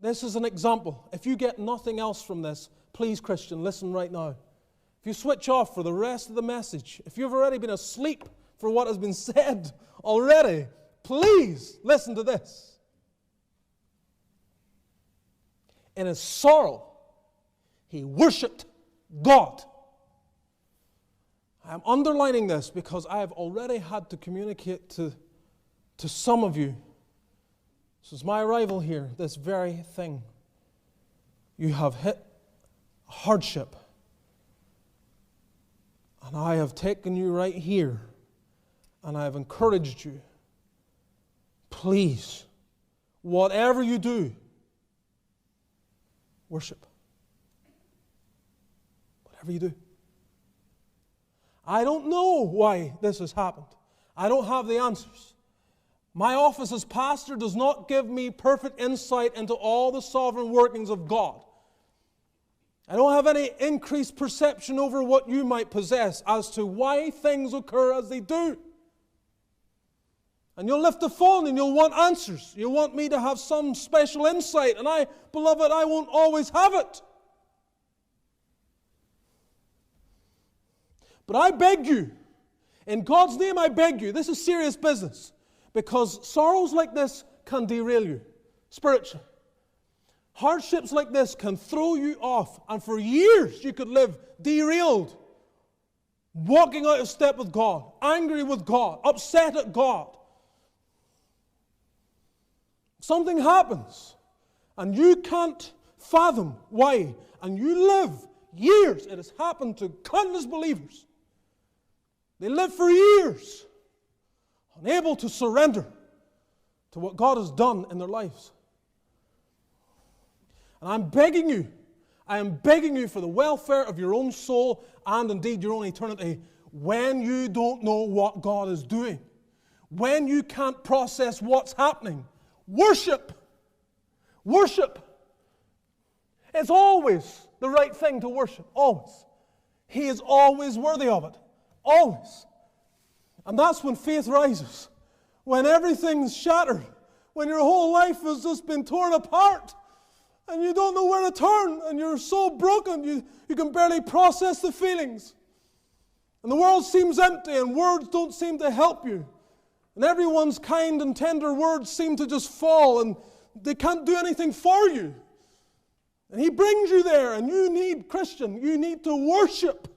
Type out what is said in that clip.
This is an example. If you get nothing else from this, please, Christian, listen right now. If you switch off for the rest of the message, if you've already been asleep for what has been said already, please listen to this. In his sorrow, he worshipped God. I'm underlining this because I have already had to communicate to some of you, since my arrival here, this very thing. You have hit hardship. And I have taken you right here, and I have encouraged you. Please, whatever you do, worship. Whatever you do. I don't know why this has happened. I don't have the answers. My office as pastor does not give me perfect insight into all the sovereign workings of God. I don't have any increased perception over what you might possess as to why things occur as they do. And you'll lift the phone and you'll want answers. You want me to have some special insight, and beloved, I won't always have it. But I beg you, in God's name I beg you, this is serious business, because sorrows like this can derail you spiritually. Hardships like this can throw you off, and for years you could live derailed, walking out of step with God, angry with God, upset at God. Something happens, and you can't fathom why, and you live years. It has happened to countless believers. They live for years, unable to surrender to what God has done in their lives. And I'm begging you, I am begging you for the welfare of your own soul and indeed your own eternity, when you don't know what God is doing, when you can't process what's happening, worship. Worship. It's always the right thing to worship. Always. He is always worthy of it. Always. And that's when faith rises. When everything's shattered. When your whole life has just been torn apart. And you don't know where to turn. And you're so broken you can barely process the feelings. And the world seems empty and words don't seem to help you. And everyone's kind and tender words seem to just fall and they can't do anything for you. And He brings you there, and you need, Christian, you need to worship.